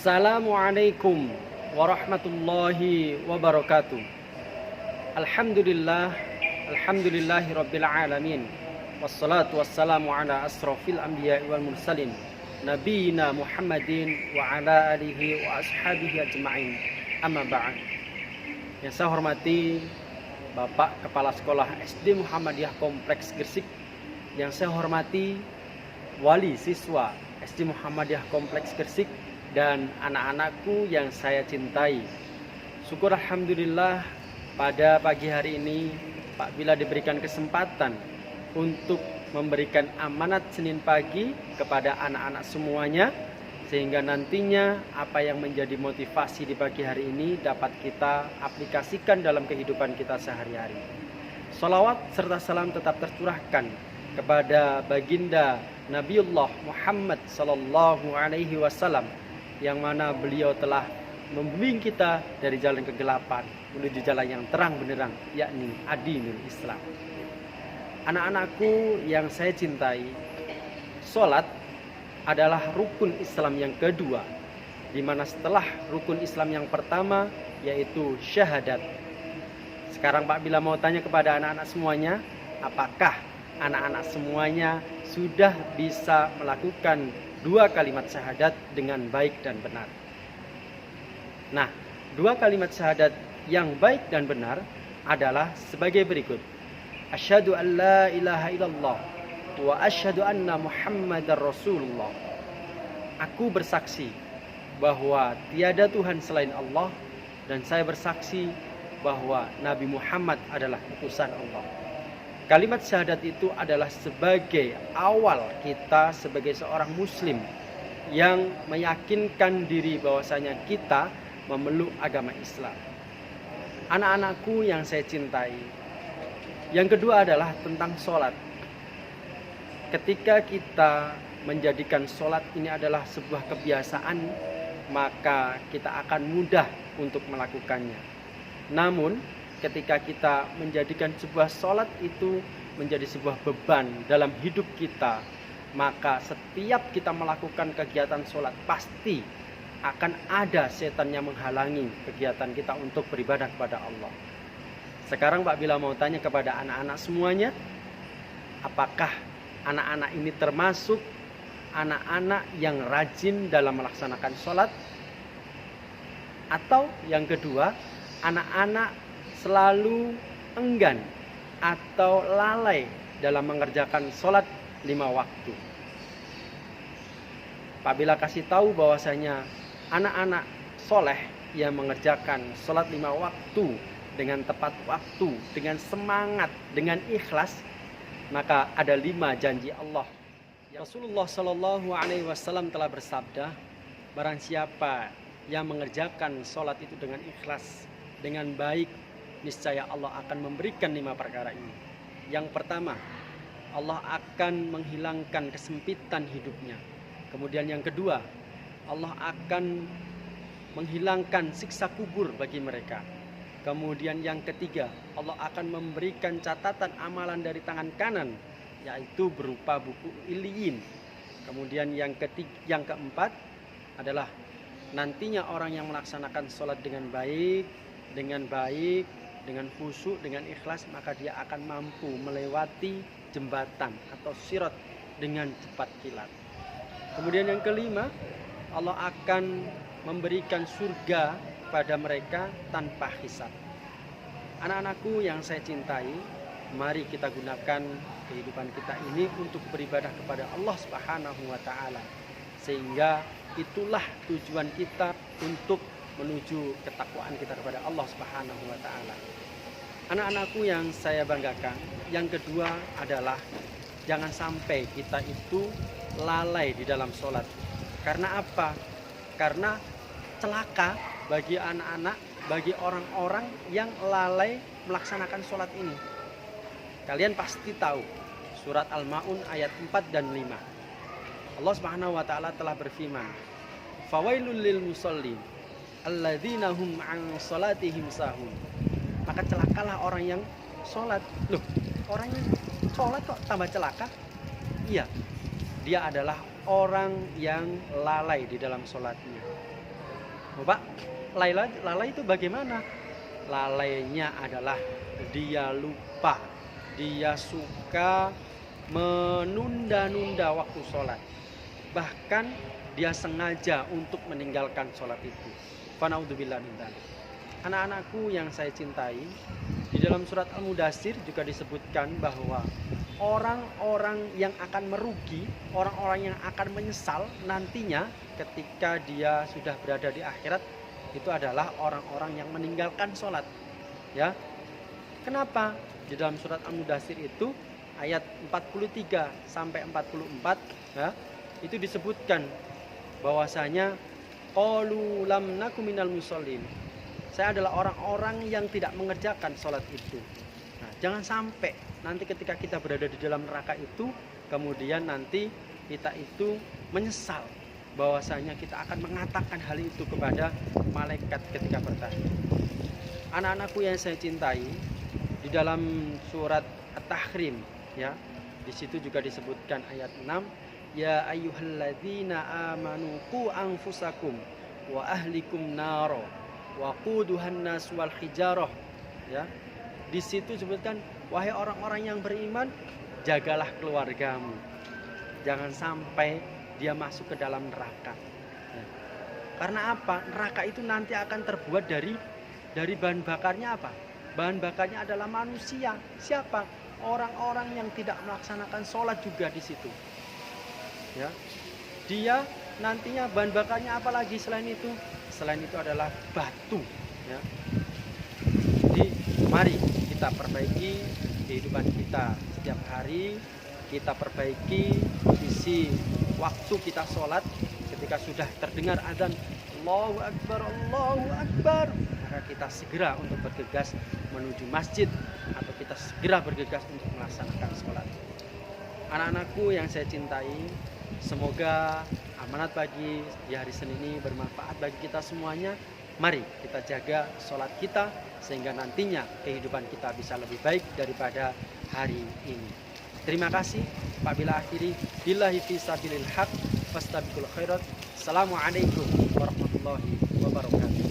Assalamualaikum warahmatullahi wabarakatuh. Alhamdulillah, alhamdulillahirabbil alamin. Wassalatu wassalamu ala asrofil anbiya'i wal mursalin, nabiyina Muhammadin wa ala alihi wa ashabihi ajma'in. Amma ba'd. Yang saya hormati Bapak Kepala Sekolah SD Muhammadiyah Kompleks Gresik, yang saya hormati wali siswa SD Muhammadiyah Kompleks Gresik, dan anak-anakku yang saya cintai. Syukur alhamdulillah pada pagi hari ini Pak Bila diberikan kesempatan untuk memberikan amanat Senin pagi kepada anak-anak semuanya, sehingga nantinya apa yang menjadi motivasi di pagi hari ini dapat kita aplikasikan dalam kehidupan kita sehari-hari. Sholawat serta salam tetap tercurahkan kepada baginda Nabiullah Muhammad sallallahu alaihi wasallam, yang mana beliau telah membimbing kita dari jalan kegelapan menuju jalan yang terang benderang, yakni Adinul Islam. Anak-anakku yang saya cintai, sholat adalah rukun Islam yang kedua, di mana setelah rukun Islam yang pertama yaitu syahadat. Sekarang Pak Bila mau tanya kepada anak-anak semuanya, apakah anak-anak semuanya sudah bisa melakukan dua kalimat syahadat dengan baik dan benar? Nah, dua kalimat syahadat yang baik dan benar adalah sebagai berikut. Asyhadu an la ilaha illallah wa asyhadu anna Muhammadar Rasulullah. Aku bersaksi bahwa tiada Tuhan selain Allah, dan saya bersaksi bahwa Nabi Muhammad adalah utusan Allah. Kalimat syahadat itu adalah sebagai awal kita sebagai seorang muslim yang meyakinkan diri bahwasanya kita memeluk agama Islam. Anak-anakku yang saya cintai, yang kedua adalah tentang sholat. Ketika kita menjadikan sholat ini adalah sebuah kebiasaan, maka kita akan mudah untuk melakukannya. Namun ketika kita menjadikan sebuah sholat itu menjadi sebuah beban dalam hidup kita, maka setiap kita melakukan kegiatan sholat pasti akan ada setan yang menghalangi kegiatan kita untuk beribadah kepada Allah. Sekarang Pak Bila mau tanya kepada anak-anak semuanya, apakah anak-anak ini termasuk anak-anak yang rajin dalam melaksanakan sholat? Atau yang kedua, anak-anak selalu enggan atau lalai dalam mengerjakan sholat 5 waktu? Pak Bila kasih tahu bahwasanya anak-anak soleh yang mengerjakan sholat 5 waktu dengan tepat waktu, dengan semangat, dengan ikhlas, maka ada 5 janji Allah. Rasulullah Shallallahu Alaihi Wasallam telah bersabda, barang siapa yang mengerjakan sholat itu dengan ikhlas, dengan baik, niscaya Allah akan memberikan 5 perkara ini. Yang pertama, Allah akan menghilangkan kesempitan hidupnya. Kemudian yang kedua, Allah akan menghilangkan siksa kubur bagi mereka. Kemudian yang ketiga, Allah akan memberikan catatan amalan dari tangan kanan, yaitu berupa buku Iliyin. Kemudian yang keempat adalah nantinya orang yang melaksanakan sholat dengan baik, dengan khusyuk, dengan ikhlas, maka dia akan mampu melewati jembatan atau sirat dengan cepat kilat. Kemudian yang kelima, Allah akan memberikan surga pada mereka tanpa hisab. Anak-anakku yang saya cintai, mari kita gunakan kehidupan kita ini untuk beribadah kepada Allah Subhanahu wa taala, sehingga itulah tujuan kita untuk menuju ketakwaan kita kepada Allah Subhanahu wa taala. Anak-anakku yang saya banggakan, yang kedua adalah jangan sampai kita itu lalai di dalam sholat. Karena apa? Karena celaka bagi anak-anak, bagi orang-orang yang lalai melaksanakan sholat ini. Kalian pasti tahu surat Al-Ma'un ayat 4 dan 5. Allah Subhanahu wa taala telah berfirman, fawailul lil musallin alladzina hum an salatihim sahun. Maka celakalah orang yang sholat. Loh, orang yang sholat kok tambah celaka? Iya, dia adalah orang yang lalai di dalam sholatnya. Bapak, lalai itu bagaimana? Lalainya adalah dia lupa, dia suka menunda-nunda waktu sholat, bahkan dia sengaja untuk meninggalkan sholat itu. Fanaudzubillah min dzalik. Anak-anakku yang saya cintai, di dalam surat Al-Mudatsir juga disebutkan bahwa orang-orang yang akan merugi, orang-orang yang akan menyesal nantinya ketika dia sudah berada di akhirat, itu adalah orang-orang yang meninggalkan sholat. Ya, kenapa? Di dalam surat Al-Mudatsir itu ayat 43 sampai 44, ya, itu disebutkan bahwasanya qalu lam nakum minal musallin. Saya adalah orang-orang yang tidak mengerjakan sholat itu. Nah, jangan sampai nanti ketika kita berada di dalam neraka itu, kemudian nanti kita itu menyesal bahwasanya kita akan mengatakan hal itu kepada malaikat ketika bertanya. Anak-anakku yang saya cintai, di dalam surat At-Tahrim, ya, di situ juga disebutkan ayat 6, ya ayyuhalladzina amanu qu anfusakum wa ahlikum naro wa quduhan nas wal hijarah. Ya, di situ disebutkan, wahai orang-orang yang beriman, jagalah keluargamu, jangan sampai dia masuk ke dalam neraka. Ya. Karena apa? Neraka itu nanti akan terbuat dari bahan bakarnya apa? Bahan bakarnya adalah manusia. Siapa? Orang-orang yang tidak melaksanakan sholat juga di situ. Ya, dia nantinya bahan bakarnya apa lagi selain itu? Selain itu adalah batu. Ya. Jadi mari kita perbaiki kehidupan kita setiap hari. Kita perbaiki posisi waktu kita sholat. Ketika sudah terdengar azan Allahu Akbar, Allahu Akbar, maka kita segera untuk bergegas menuju masjid, atau kita segera bergegas untuk melaksanakan sholat. Anak-anakku yang saya cintai, semoga amanat pagi di hari Senin ini bermanfaat bagi kita semuanya. Mari kita jaga sholat kita sehingga nantinya kehidupan kita bisa lebih baik daripada hari ini. Terima kasih. Pak bila akhiri billahi fi sabilil haq fastabiqul khairat. Assalamualaikum warahmatullahi wabarakatuh.